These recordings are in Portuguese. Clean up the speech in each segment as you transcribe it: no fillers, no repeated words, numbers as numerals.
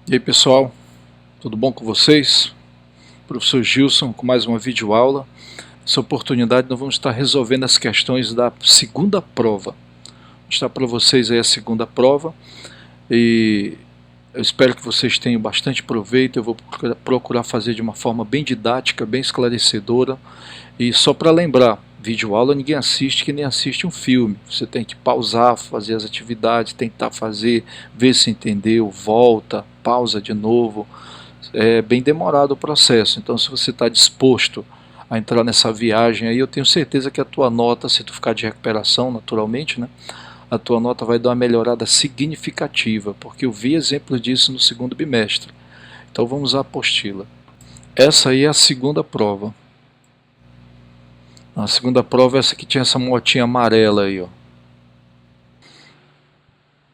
E aí pessoal, tudo bom com vocês? Professor Gilson com mais uma videoaula. Nessa oportunidade nós vamos estar resolvendo as questões da segunda prova. Vou mostrar para vocês aí a segunda prova e eu espero que vocês tenham bastante proveito. Eu vou procurar fazer de uma forma bem didática, bem esclarecedora. E só para lembrar, videoaula ninguém assiste que nem assiste um filme. Você tem que pausar, fazer as atividades, tentar fazer, ver se entendeu, volta, pausa de novo. É bem demorado o processo, então se você está disposto a entrar nessa viagem aí, eu tenho certeza que a tua nota, se tu ficar de recuperação naturalmente, né, a tua nota vai dar uma melhorada significativa, porque eu vi exemplos disso no segundo bimestre. Então vamos à apostila. Essa aí é a segunda prova. A segunda prova é essa que tinha essa motinha amarela aí, ó.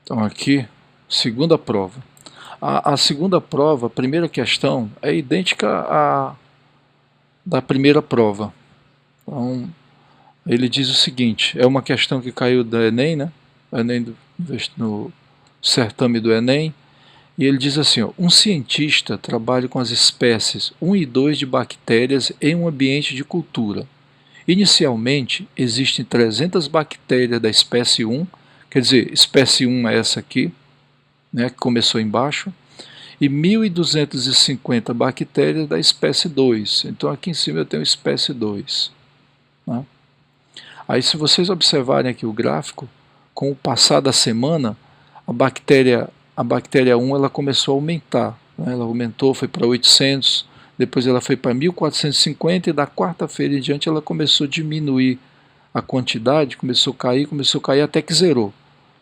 Então aqui, segunda prova. A segunda prova, a primeira questão, é idêntica à da primeira prova. Então, ele diz o seguinte, é uma questão que caiu do Enem, né? Enem no certame do Enem, e ele diz assim, ó, um cientista trabalha com as espécies 1 e 2 de bactérias em um ambiente de cultura. Inicialmente, existem 300 bactérias da espécie 1, quer dizer, espécie 1 é essa aqui, né, que começou embaixo, e 1.250 bactérias da espécie 2. Então aqui em cima eu tenho espécie 2. Né? Aí se vocês observarem aqui o gráfico, com o passar da semana, a bactéria 1 ela começou a aumentar. Né? Ela aumentou, foi para 800, depois ela foi para 1.450 e da quarta-feira em diante ela começou a diminuir a quantidade, começou a cair até que zerou.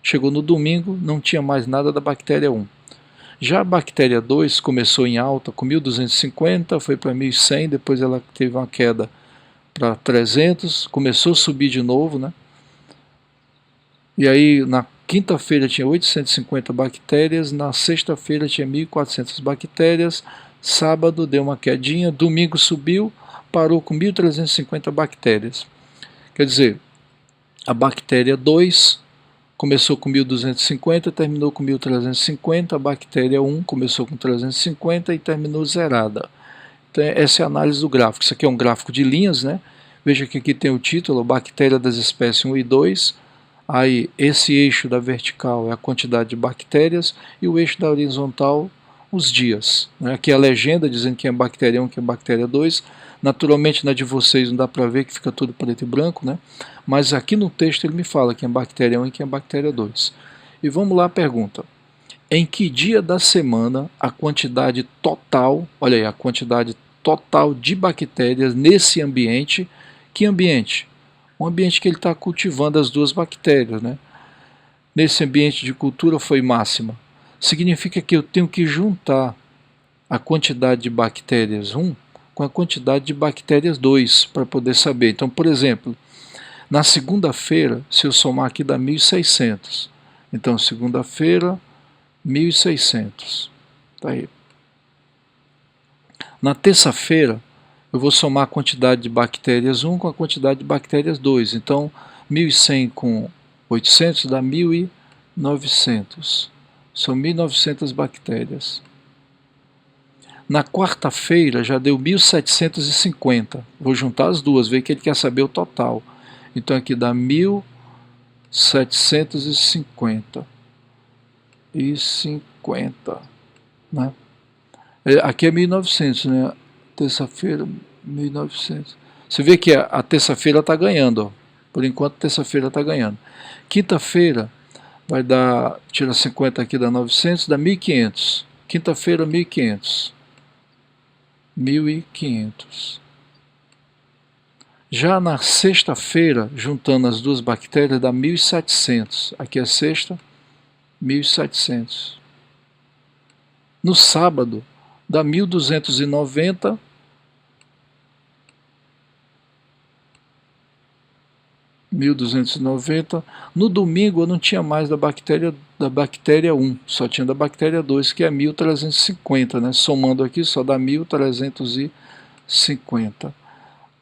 Chegou no domingo, não tinha mais nada da bactéria 1. Já a bactéria 2 começou em alta com 1.250, foi para 1.100, depois ela teve uma queda para 300, começou a subir de novo, né? E aí na quinta-feira tinha 850 bactérias, na sexta-feira tinha 1.400 bactérias, sábado deu uma quedinha, domingo subiu, parou com 1.350 bactérias. Quer dizer, a bactéria 2 começou com 1.250, terminou com 1.350, a bactéria 1 começou com 350 e terminou zerada. Então, essa é a análise do gráfico. Isso aqui é um gráfico de linhas, né? Veja que aqui tem o título, bactéria das espécies 1 e 2. Aí, esse eixo da vertical é a quantidade de bactérias e o eixo da horizontal, os dias. Né? Aqui é a legenda dizendo que é bactéria 1, que é bactéria 2. Naturalmente, na de vocês não dá para ver que fica tudo preto e branco, né? Mas aqui no texto ele me fala que é bactéria 1 e que é bactéria 2. E vamos lá a pergunta. Em que dia da semana a quantidade total, olha aí, a quantidade total de bactérias nesse ambiente, que ambiente? Um ambiente que ele está cultivando as duas bactérias, né? Nesse ambiente de cultura foi máxima. Significa que eu tenho que juntar a quantidade de bactérias 1 com a quantidade de bactérias 2 para poder saber. Então, por exemplo, na segunda-feira, se eu somar aqui dá 1.600. Então, segunda-feira, 1.600. Tá aí. Na terça-feira, eu vou somar a quantidade de bactérias 1 com a quantidade de bactérias 2. Então, 1.100 com 800 dá 1.900. São 1.900 bactérias. Na quarta-feira já deu 1.750. Vou juntar as duas, ver que ele quer saber o total. Então aqui dá 1.750. Né? Aqui é 1.900, né? Terça-feira, 1.900. Você vê que a terça-feira está ganhando, ó. Por enquanto, terça-feira está ganhando. Quinta-feira vai dar, tira 50 aqui, dá 900, dá 1.500. Quinta-feira, 1.500. 1.500. Já na sexta-feira, juntando as duas bactérias, dá 1.700. Aqui é sexta, 1.700. No sábado, dá 1.290. No domingo eu não tinha mais da bactéria 1, só tinha da bactéria 2, que é 1.350, né? Somando aqui só dá 1.350.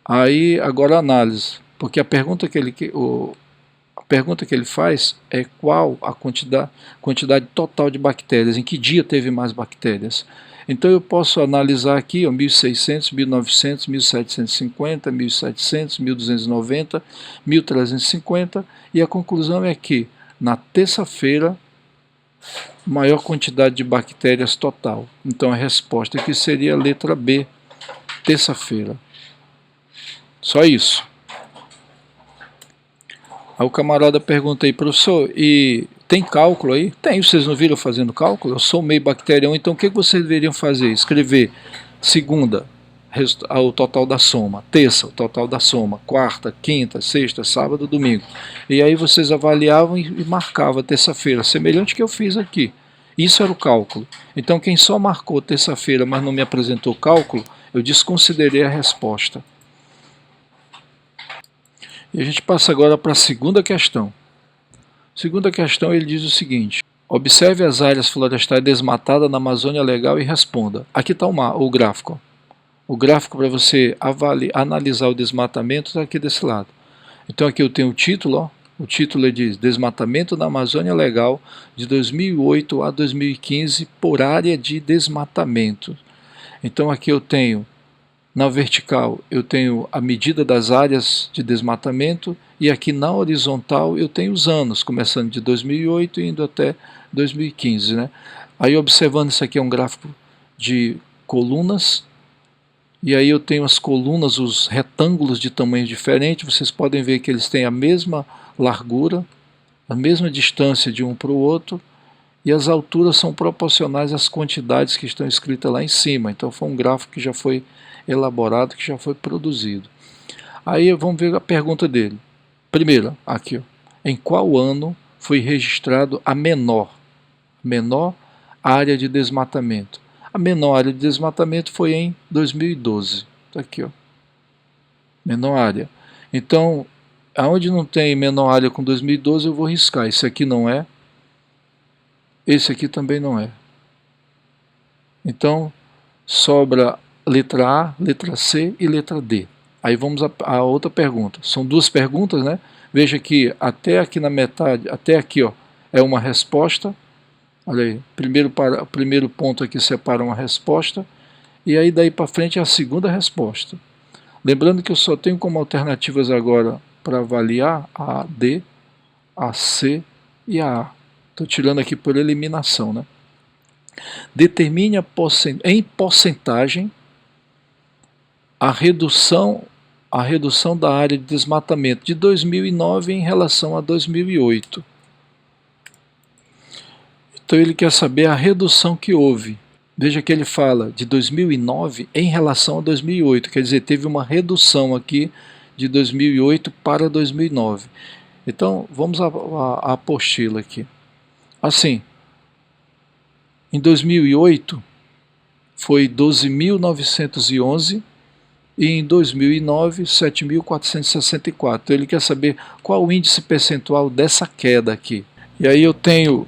Aí agora a análise, porque a pergunta que a pergunta que ele faz é qual a quantidade total de bactérias, em que dia teve mais bactérias. Então eu posso analisar aqui, ó, 1600, 1900, 1750, 1700, 1290, 1350, e a conclusão é que na terça-feira, maior quantidade de bactérias total. Então a resposta aqui seria a letra B, terça-feira. Só isso. Aí o camarada pergunta aí, professor, e tem cálculo aí? Tem, vocês não viram fazendo cálculo? Eu sou meio bacterião, então o que vocês deveriam fazer? Escrever segunda, o total da soma, terça, o total da soma, quarta, quinta, sexta, sábado, domingo. E aí vocês avaliavam e marcavam terça-feira, semelhante ao que eu fiz aqui. Isso era o cálculo. Então quem só marcou terça-feira, mas não me apresentou cálculo, eu desconsiderei a resposta. E a gente passa agora para a segunda questão. Segunda questão, ele diz o seguinte: observe as áreas florestais desmatadas na Amazônia Legal e responda. Aqui está o gráfico. O gráfico para você analisar o desmatamento está aqui desse lado. Então aqui eu tenho o título, ó. O título diz Desmatamento na Amazônia Legal de 2008 a 2015 por área de desmatamento. Então aqui eu tenho, na vertical, eu tenho a medida das áreas de desmatamento, e aqui na horizontal eu tenho os anos, começando de 2008 e indo até 2015. Né? Aí observando, isso aqui é um gráfico de colunas, e aí eu tenho as colunas, os retângulos de tamanho diferente, vocês podem ver que eles têm a mesma largura, a mesma distância de um para o outro, e as alturas são proporcionais às quantidades que estão escritas lá em cima. Então foi um gráfico que já foi elaborado, que já foi produzido. Aí vamos ver a pergunta dele. Primeiro, aqui, ó, em qual ano foi registrado a menor área de desmatamento? A menor área de desmatamento foi em 2012. Está aqui, ó. Menor área. Então, aonde não tem menor área com 2012, eu vou riscar. Esse aqui não é. Esse aqui também não é. Então, sobra letra A, letra C e letra D. Aí vamos a outra pergunta. São duas perguntas, né? Veja que até aqui na metade, até aqui, ó, é uma resposta. Olha aí, primeiro ponto aqui separa uma resposta, e aí daí para frente é a segunda resposta. Lembrando que eu só tenho como alternativas agora para avaliar a D, a C e a A. Estou tirando aqui por eliminação, né? Determine em porcentagem a redução da área de desmatamento de 2009 em relação a 2008. Então ele quer saber a redução que houve. Veja que ele fala de 2009 em relação a 2008, quer dizer, teve uma redução aqui de 2008 para 2009. Então vamos à apostila aqui. Assim, em 2008 foi 12.911 e em 2009 7.464. Então ele quer saber qual o índice percentual dessa queda aqui. E aí eu tenho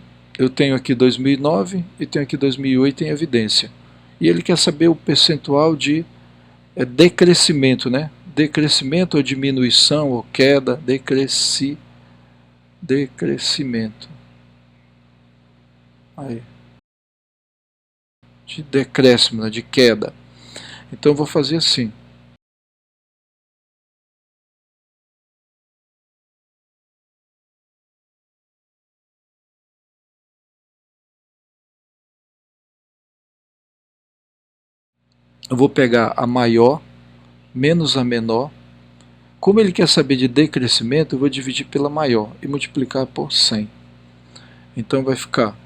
aqui 2009 e tenho aqui 2008 em evidência. E ele quer saber o percentual de decrescimento, né? Decrescimento ou diminuição ou queda, decrescimento. Aí. De decréscimo, né? De queda. Então eu vou fazer assim. Eu vou pegar a maior menos a menor. Como ele quer saber de decrescimento, eu vou dividir pela maior e multiplicar por 100. Então vai ficar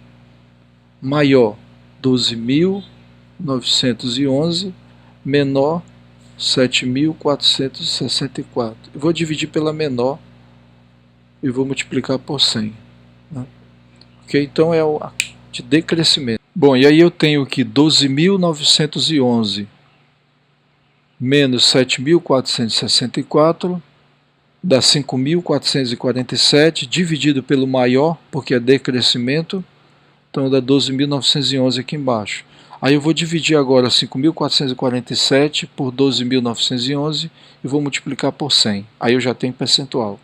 maior 12.911, menor 7.464. Eu vou dividir pela menor e vou multiplicar por 100. Né? Ok? Então é o de decrescimento. Bom, e aí eu tenho aqui 12.911 menos 7.464 dá 5.447, dividido pelo maior, porque é decrescimento, então dá 12.911 aqui embaixo. Aí eu vou dividir agora 5.447 por 12.911 e vou multiplicar por 100. Aí eu já tenho percentual.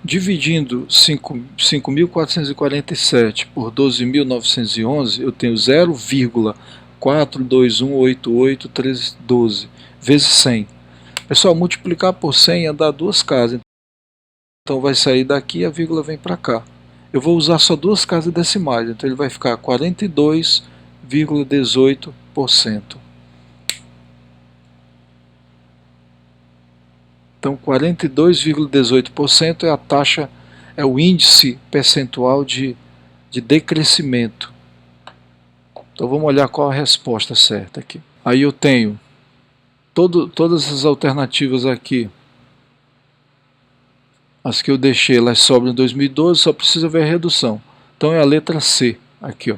Dividindo 5.447 por 12.911, eu tenho 0,42188312 vezes 100. Pessoal, multiplicar por 100 é dar duas casas. Então vai sair daqui e a vírgula vem para cá. Eu vou usar só duas casas decimais, então ele vai ficar 42,18%. Então 42,18% é a taxa, é o índice percentual de decrescimento. Então vamos olhar qual a resposta certa aqui. Aí eu tenho todas as alternativas aqui. As que eu deixei, elas sobram em 2012, só precisa ver a redução. Então é a letra C, aqui ó.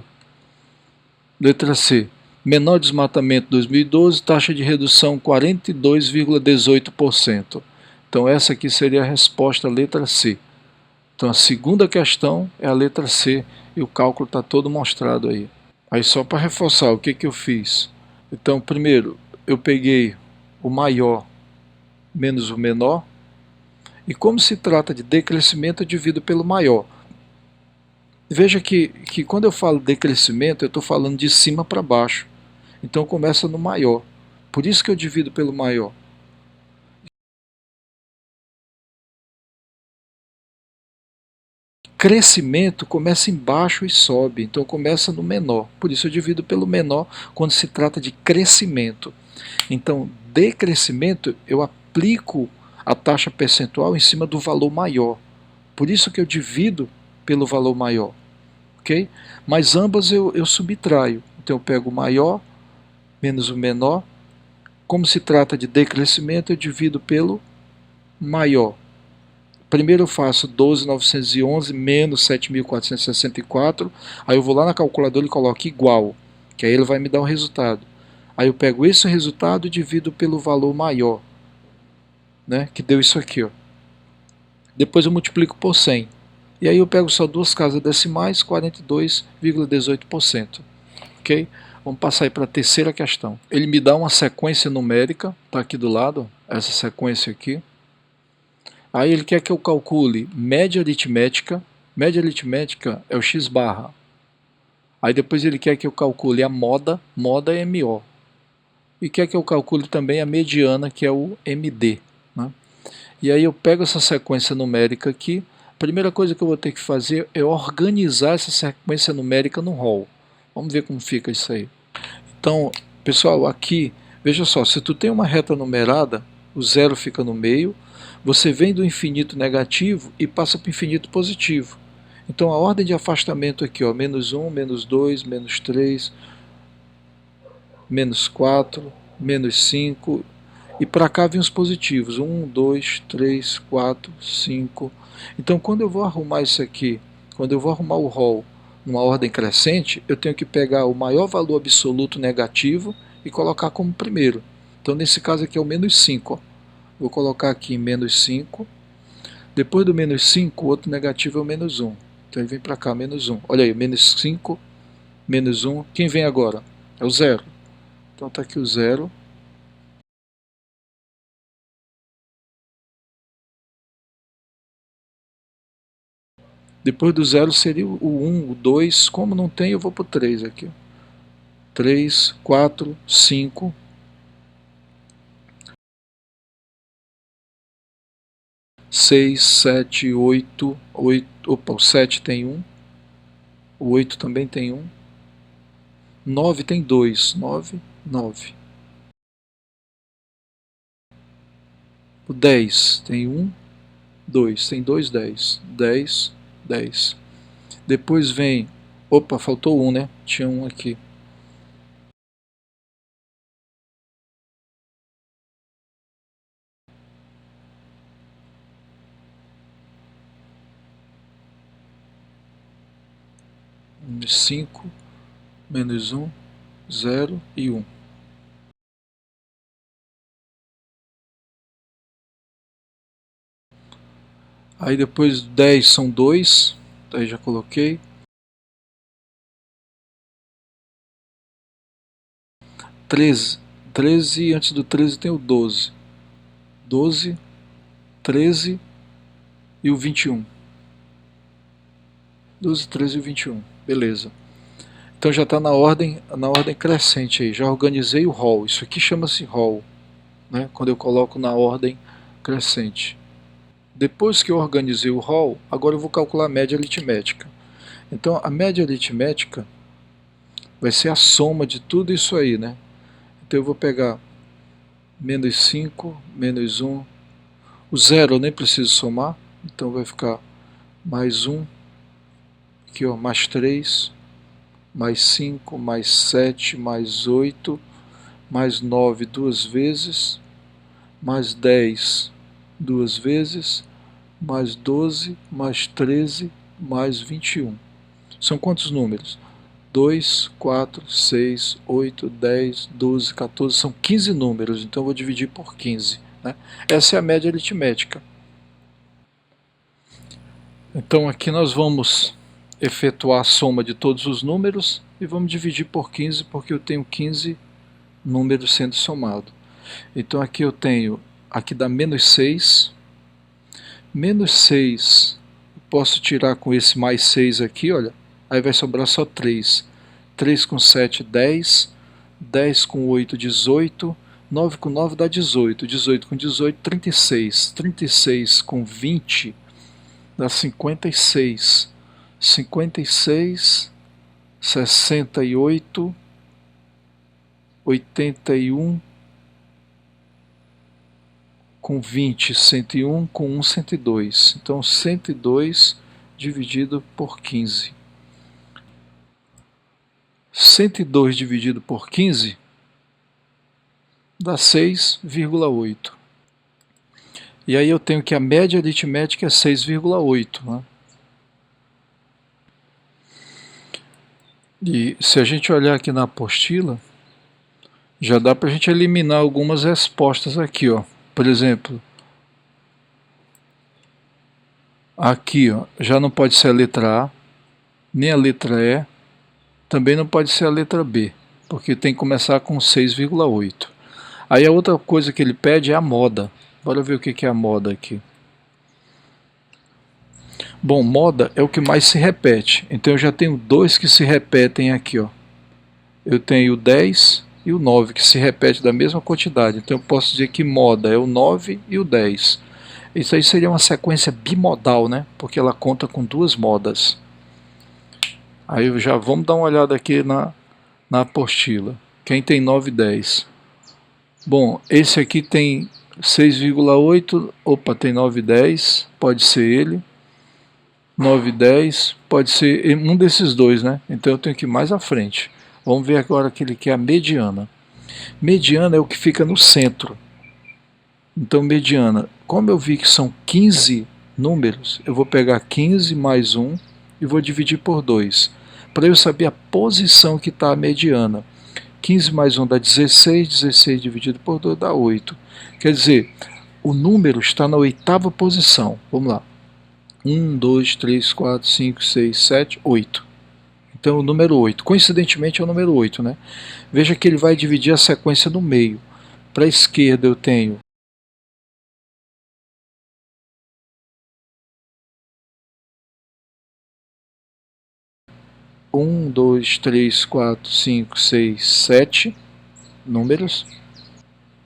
Letra C. Menor desmatamento 2012, taxa de redução 42,18%. Então essa aqui seria a resposta, letra C. Então a segunda questão é a letra C e o cálculo está todo mostrado aí. Aí só para reforçar o que eu fiz. Então primeiro eu peguei o maior menos o menor, e como se trata de decrescimento eu divido pelo maior. Veja que quando eu falo decrescimento eu estou falando de cima para baixo. Então começa no maior. Por isso que eu divido pelo maior. Crescimento começa embaixo e sobe, então começa no menor. Por isso eu divido pelo menor quando se trata de crescimento. Então, decrescimento, eu aplico a taxa percentual em cima do valor maior. Por isso que eu divido pelo valor maior. Ok? Mas ambas eu subtraio. Então eu pego o maior menos o menor. Como se trata de decrescimento, eu divido pelo maior. Primeiro eu faço 12.911 menos 7.464, aí eu vou lá na calculadora e coloco igual, que aí ele vai me dar um resultado. Aí eu pego esse resultado e divido pelo valor maior, né, que deu isso aqui. Ó. Depois eu multiplico por 100. E aí eu pego só duas casas decimais, 42,18%. Ok? Vamos passar aí para a terceira questão. Ele me dá uma sequência numérica, está aqui do lado, essa sequência aqui. Aí ele quer que eu calcule média aritmética. Média aritmética é o x barra. Aí depois ele quer que eu calcule a moda. Moda é MO. E quer que eu calcule também a mediana, que é o MD. Né? E aí eu pego essa sequência numérica aqui. A primeira coisa que eu vou ter que fazer é organizar essa sequência numérica no rol. Vamos ver como fica isso aí. Então, pessoal, aqui, veja só, se tu tem uma reta numerada, o zero fica no meio, você vem do infinito negativo e passa para o infinito positivo. Então a ordem de afastamento aqui, ó, menos 1, menos 2, menos 3, menos 4, menos 5, e para cá vem os positivos, 1, 2, 3, 4, 5. Então quando eu vou arrumar isso aqui, quando eu vou arrumar o rol numa ordem crescente, eu tenho que pegar o maior valor absoluto negativo e colocar como primeiro. Então nesse caso aqui é o menos 5, ó. Vou colocar aqui menos 5. Depois do menos 5, o outro negativo é o menos 1. Então ele vem para cá, menos 1. Olha aí, menos 5, menos 1. Quem vem agora? É o 0. Então está aqui o 0. Depois do 0 seria o 1, o 2. Como não tem, eu vou para o 3 aqui. 3, 4, 5. 6, 7, 8, 8. Opa, o 7 tem 1. O 8 também tem 1. 9 tem 2. 9, 9. O 10 tem 1, 2. Tem 2, 10. 10, 10. Depois vem... Opa, faltou 1, né? Tinha 1 aqui. Menos 5, menos 1, 0 e 1. Aí depois 10 são 2, aí já coloquei. 13, 13 antes do 13 tem o 12. 12, 13, e o 21. 12, 13 e o 21. Beleza. Então já está na ordem crescente aí. Já organizei o hall. Isso aqui chama-se hall, né? Quando eu coloco na ordem crescente. Depois que eu organizei o hall, agora eu vou calcular a média aritmética. Então a média aritmética vai ser a soma de tudo isso aí, né? Então eu vou pegar menos 5, menos 1. O zero eu nem preciso somar, então vai ficar mais 1, aqui ó, mais 3, mais 5, mais 7, mais 8, mais 9 duas vezes, mais 10 duas vezes, mais 12, mais 13, mais 21. São quantos números? 2, 4, 6, 8, 10, 12, 14, são 15 números, então eu vou dividir por 15. Né? Essa é a média aritmética. Então aqui nós vamos efetuar a soma de todos os números e vamos dividir por 15, porque eu tenho 15 números sendo somado. Então aqui eu tenho, aqui dá menos 6, menos 6, posso tirar com esse mais 6 aqui, olha, aí vai sobrar só 3. 3 com 7, 10, 10 com 8, 18, 9 com 9 dá 18, 18 com 18, 36, 36 com 20 dá 56, 56, 68, 81, com 20, 101, com 1, 102. Então 102 dividido por 15. 102 dividido por 15 dá 6,8. E aí eu tenho que a média aritmética é 6,8. Né? E se a gente olhar aqui na apostila, já dá para a gente eliminar algumas respostas aqui. Ó. Por exemplo, aqui ó, já não pode ser a letra A, nem a letra E, também não pode ser a letra B, porque tem que começar com 6,8. Aí a outra coisa que ele pede é a moda. Bora ver o que é a moda aqui. Bom, moda é o que mais se repete. Então eu já tenho dois que se repetem aqui. Ó. Eu tenho o 10 e o 9, que se repete da mesma quantidade. Então eu posso dizer que moda é o 9 e o 10. Isso aí seria uma sequência bimodal, né? Porque ela conta com duas modas. Aí já vamos dar uma olhada aqui na apostila. Quem tem 9 e 10? Bom, esse aqui tem 6,8, opa, tem 9 e 10, pode ser ele. 9 e 10, pode ser um desses dois, né? Então eu tenho que ir mais à frente. Vamos ver agora aquele que é a mediana. Mediana é o que fica no centro. Então mediana, como eu vi que são 15 números, eu vou pegar 15 mais 1 e vou dividir por 2. Para eu saber a posição que está a mediana. 15 mais 1 dá 16, 16 dividido por 2 dá 8. Quer dizer, o número está na oitava posição. Vamos lá. 1, 2, 3, 4, 5, 6, 7, 8. Então o número 8. Coincidentemente é o número 8. Né? Veja que ele vai dividir a sequência no meio. Para a esquerda eu tenho 1, 2, 3, 4, 5, 6, 7 números.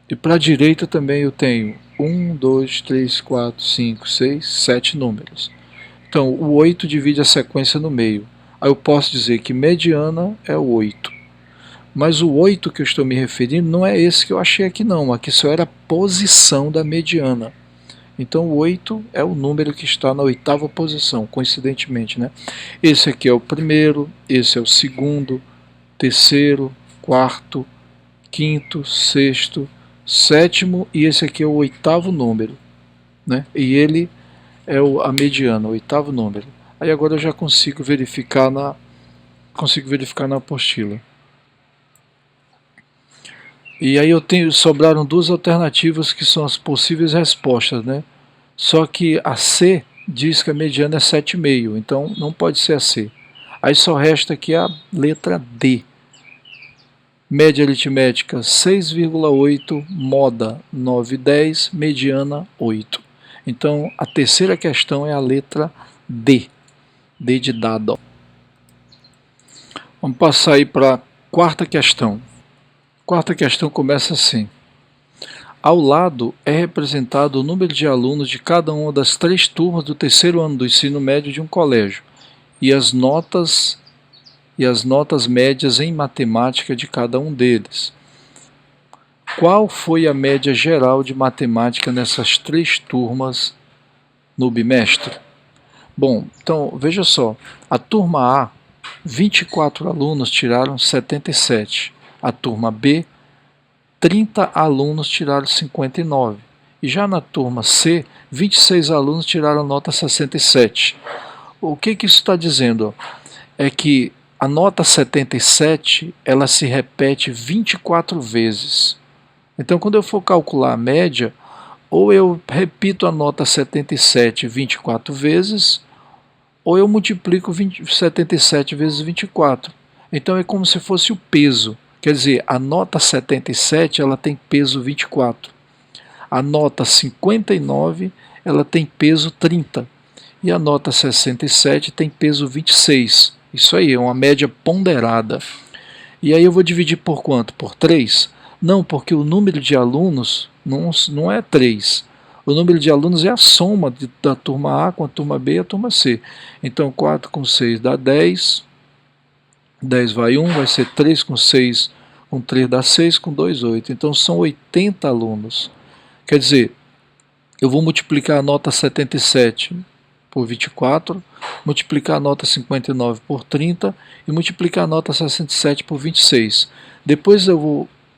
E para a direita também eu tenho 1, 2, 3, 4, 5, 6, 7 números. Então o 8 divide a sequência no meio. Aí eu posso dizer que mediana é o 8. Mas o 8 que eu estou me referindo não é esse que eu achei aqui não. Aqui só era a posição da mediana. Então o 8 é o número que está na oitava posição, coincidentemente. Né? Esse aqui é o primeiro, esse é o segundo, terceiro, quarto, quinto, sexto, sétimo e esse aqui é o oitavo número. Né? E ele é a mediana, o oitavo número. Aí agora eu já consigo verificar na apostila. E aí sobraram duas alternativas que são as possíveis respostas, né? Só que a C diz que a mediana é 7,5, então não pode ser a C. Aí só resta aqui a letra D. Média aritmética 6,8, moda 9,10, mediana 8. Então, a terceira questão é a letra D. D de dado. Vamos passar aí para a quarta questão. A quarta questão começa assim. Ao lado é representado o número de alunos de cada uma das 3 turmas do terceiro ano do ensino médio de um colégio e as notas médias em matemática de cada um deles. Qual foi a média geral de matemática nessas 3 turmas no bimestre? Bom, então veja só, a turma A, 24 alunos tiraram 77, a turma B, 30 alunos tiraram 59. E já na turma C, 26 alunos tiraram nota 67. O que isso está dizendo? É que a nota 77, ela se repete 24 vezes. Então, quando eu for calcular a média, ou eu repito a nota 77 24 vezes, ou eu multiplico 77 vezes 24. Então, é como se fosse o peso. Quer dizer, a nota 77 ela tem peso 24. A nota 59 ela tem peso 30. E a nota 67 tem peso 26. Isso aí, é uma média ponderada. E aí eu vou dividir por quanto? Por 3? Não, porque o número de alunos não é 3. O número de alunos é a soma da turma A com a turma B e a turma C. Então 4 com 6 dá 10. 10 vai 1, vai ser 3 com 6, com 3 dá 6, com 2, 8. Então são 80 alunos. Quer dizer, eu vou multiplicar a nota 77 por 24, multiplicar a nota 59 por 30 e multiplicar a nota 67 por 26. Depois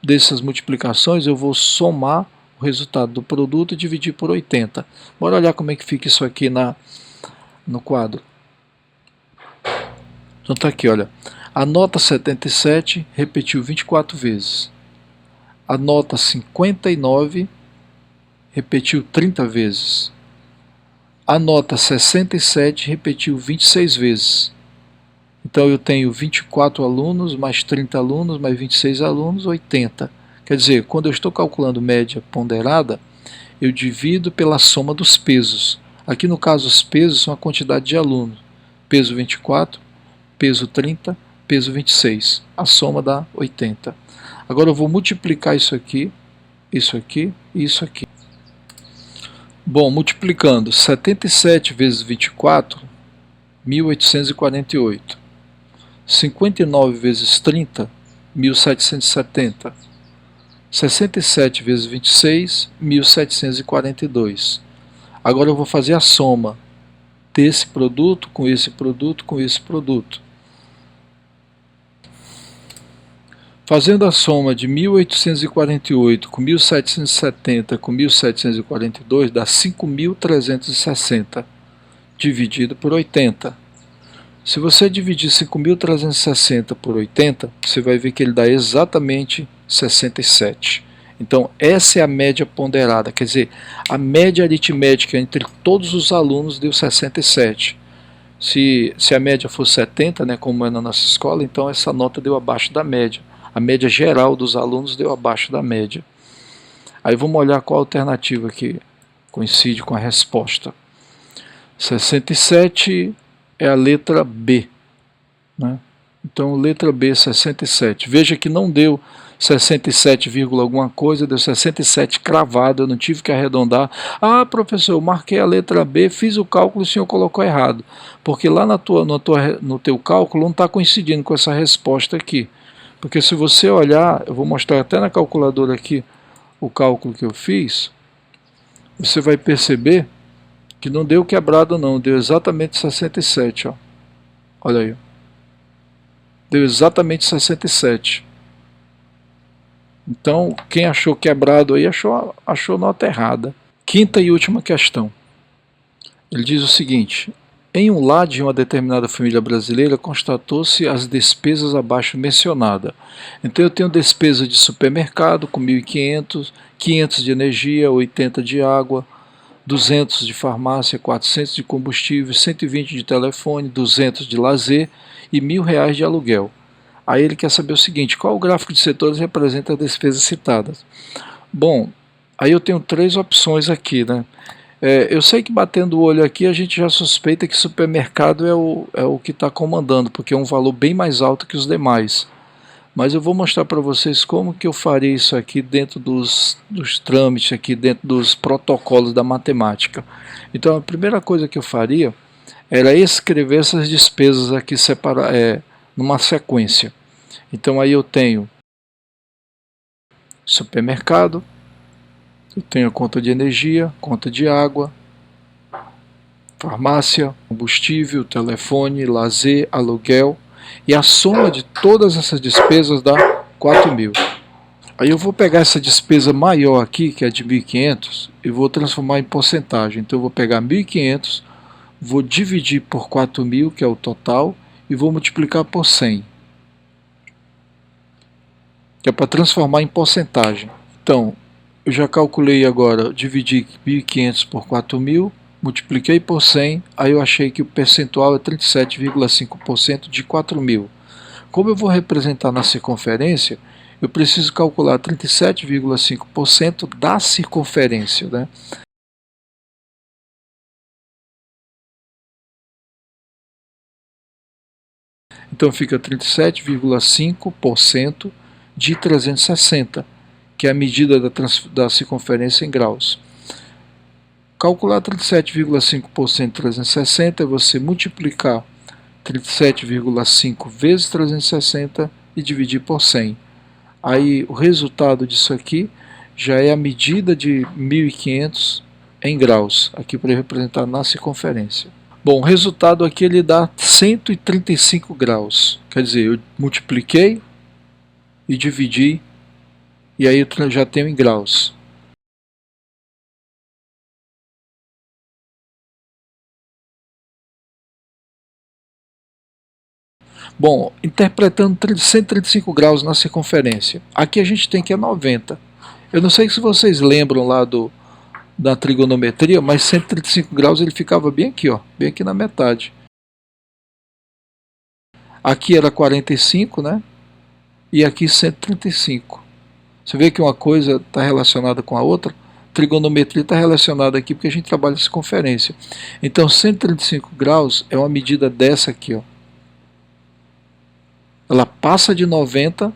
dessas multiplicações eu vou somar o resultado do produto e dividir por 80. Bora olhar como é que fica isso aqui no quadro. Então está aqui, olha. A nota 77 repetiu 24 vezes. A nota 59 repetiu 30 vezes. A nota 67 repetiu 26 vezes. Então eu tenho 24 alunos, mais 30 alunos, mais 26 alunos, 80. Quer dizer, quando eu estou calculando média ponderada, eu divido pela soma dos pesos. Aqui no caso os pesos são a quantidade de alunos. Peso 24, peso 30, peso 26. A soma dá 80. Agora eu vou multiplicar isso aqui e isso aqui. Bom, multiplicando 77 vezes 24, 1848. 59 vezes 30, 1770. 67 vezes 26, 1742. Agora eu vou fazer a soma desse produto com esse produto com esse produto. Fazendo a soma de 1848 com 1770 com 1742 dá 5.360 dividido por 80. Se você dividir 5.360 por 80, você vai ver que ele dá exatamente 67. Então essa é a média ponderada, quer dizer, a média aritmética entre todos os alunos deu 67. Se a média for 70, né, como é na nossa escola, então essa nota deu abaixo da média. A média geral dos alunos deu abaixo da média. Aí vamos olhar qual alternativa que coincide com a resposta. 67 é a letra B, né? Então letra B, 67. Veja que não deu 67, alguma coisa, deu 67 cravado, eu não tive que arredondar. Ah, professor, eu marquei a letra B, fiz o cálculo e o senhor colocou errado. Porque lá no teu cálculo não está coincidindo com essa resposta aqui. Porque se você olhar, eu vou mostrar até na calculadora aqui o cálculo que eu fiz, você vai perceber que não deu quebrado não, deu exatamente 67, ó. Olha aí. Deu exatamente 67. Então, quem achou quebrado aí, achou nota errada. Quinta e última questão. Ele diz o seguinte: em um lar de uma determinada família brasileira, constatou-se as despesas abaixo mencionadas. Então eu tenho despesa de supermercado com 1.500, 500 de energia, 80 de água, 200 de farmácia, 400 de combustível, 120 de telefone, 200 de lazer e R$1.000 de aluguel. Aí ele quer saber o seguinte: qual o gráfico de setores representa as despesas citadas? Bom, aí eu tenho 3 opções aqui, né? Eu sei que batendo o olho aqui a gente já suspeita que supermercado é o que está comandando, porque é um valor bem mais alto que os demais. Mas eu vou mostrar para vocês como que eu faria isso aqui dentro dos trâmites, aqui dentro dos protocolos da matemática. Então a primeira coisa que eu faria era escrever essas despesas aqui numa sequência. Então aí eu tenho supermercado, eu tenho a conta de energia, conta de água, farmácia, combustível, telefone, lazer, aluguel, e a soma de todas essas despesas dá 4.000. Aí eu vou pegar essa despesa maior aqui, que é de 1.500, e vou transformar em porcentagem. Então eu vou pegar 1.500, vou dividir por 4.000, que é o total, e vou multiplicar por 100, que é para transformar em porcentagem. Então, eu já calculei agora, dividi 1.500 por 4.000, multipliquei por 100, aí eu achei que o percentual é 37,5% de 4.000. Como eu vou representar na circunferência, eu preciso calcular 37,5% da circunferência, né? Então fica 37,5% de 360, que é a medida da circunferência em graus. Calcular 37,5% de 360 é você multiplicar 37,5 vezes 360 e dividir por 100. Aí o resultado disso aqui já é a medida de 1.500 em graus, aqui para representar na circunferência. Bom, o resultado aqui ele dá 135 graus, quer dizer, eu multipliquei e dividi, e aí eu já tenho em graus. Bom, interpretando 135 graus na circunferência, aqui a gente tem que é 90. Eu não sei se vocês lembram lá da trigonometria, mas 135 graus ele ficava bem aqui, ó, bem aqui na metade. Aqui era 45, né? E aqui 135. Você vê que uma coisa está relacionada com a outra? Trigonometria está relacionada aqui porque a gente trabalha circunferência. Então 135 graus é uma medida dessa aqui, ó. Ela passa de 90,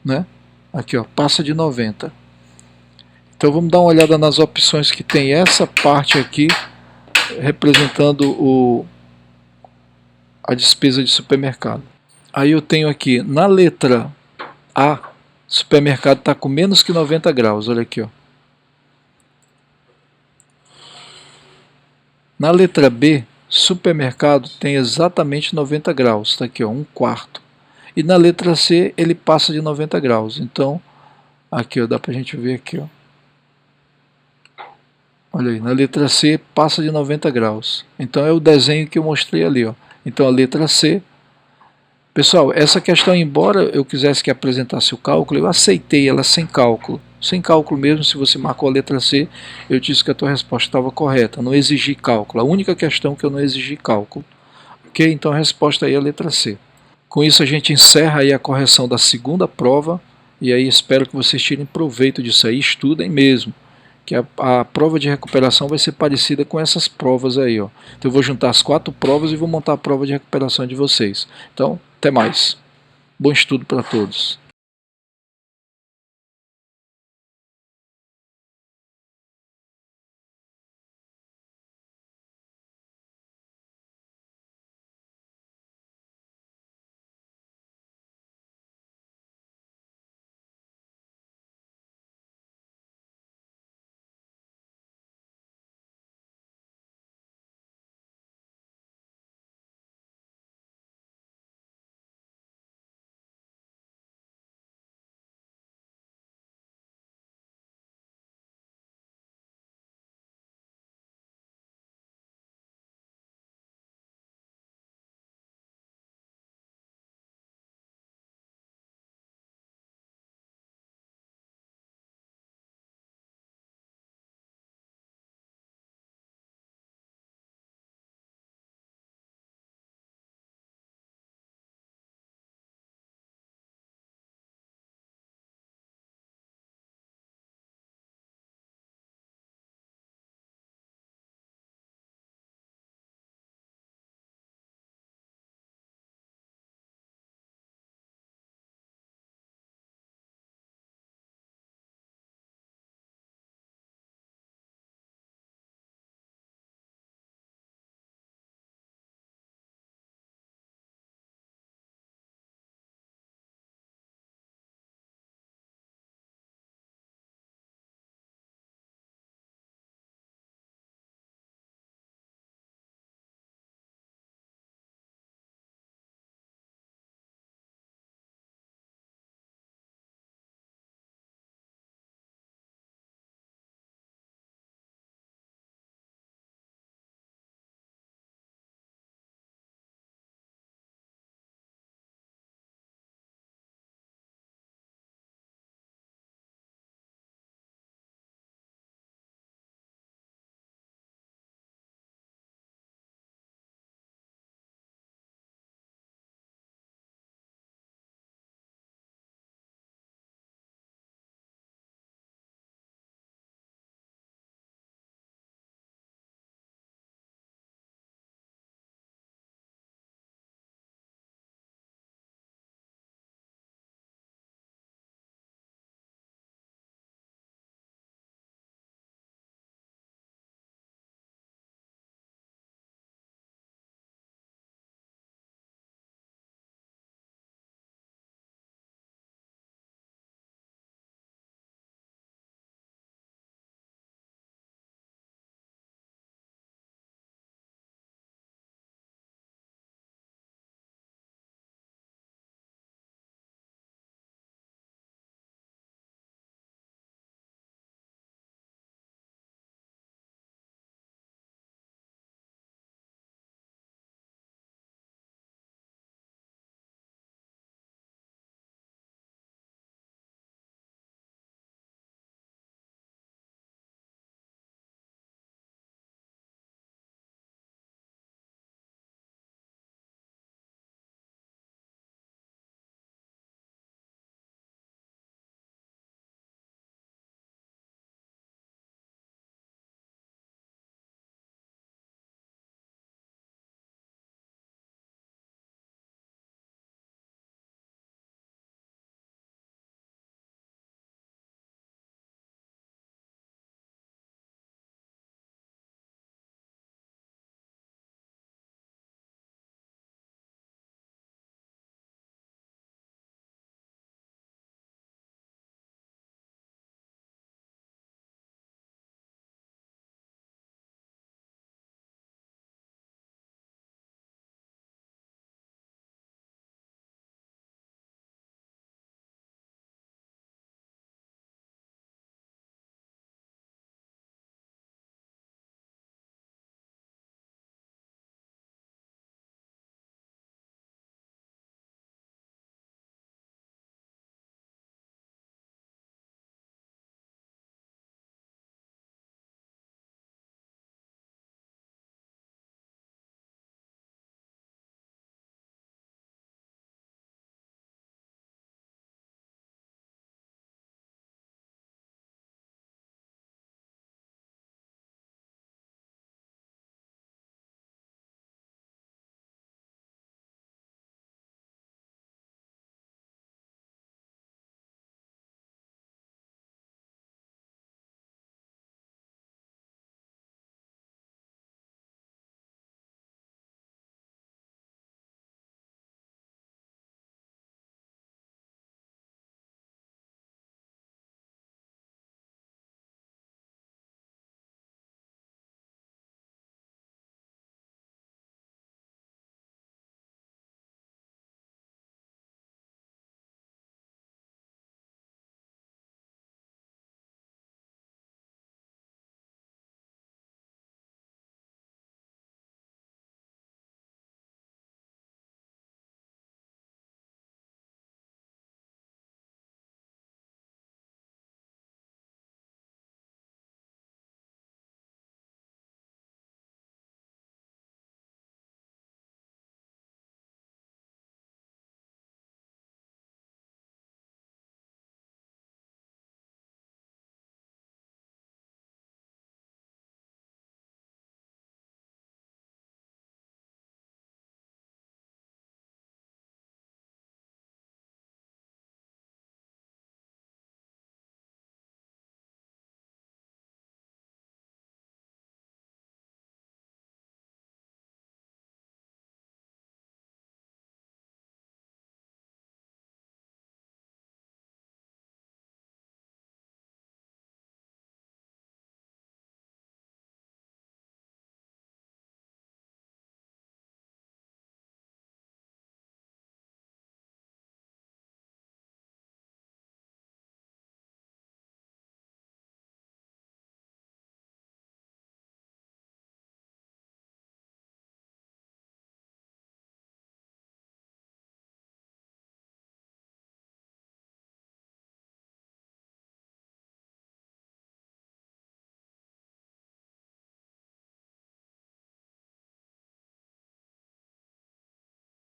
né? Aqui, ó, passa de 90. Então vamos dar uma olhada nas opções que tem essa parte aqui representando a despesa de supermercado. Aí eu tenho aqui na letra A, supermercado está com menos que 90 graus, olha aqui, ó. Na letra B, supermercado tem exatamente 90 graus, está aqui, ó, 1/4. E na letra C ele passa de 90 graus, então aqui, ó, dá pra gente ver aqui, ó. Olha aí, na letra C passa de 90 graus. Então é o desenho que eu mostrei ali, ó. Então a letra C. Pessoal, essa questão, embora eu quisesse que apresentasse o cálculo, eu aceitei ela sem cálculo. Sem cálculo mesmo, se você marcou a letra C, eu disse que a tua resposta estava correta. Não exigi cálculo. A única questão que eu não exigi cálculo. Ok? Então a resposta aí é a letra C. Com isso a gente encerra aí a correção da segunda prova. E aí espero que vocês tirem proveito disso aí. Estudem mesmo. Que a prova de recuperação vai ser parecida com essas provas aí, ó. Então eu vou juntar as 4 provas e vou montar a prova de recuperação de vocês. Então, até mais. Bom estudo para todos.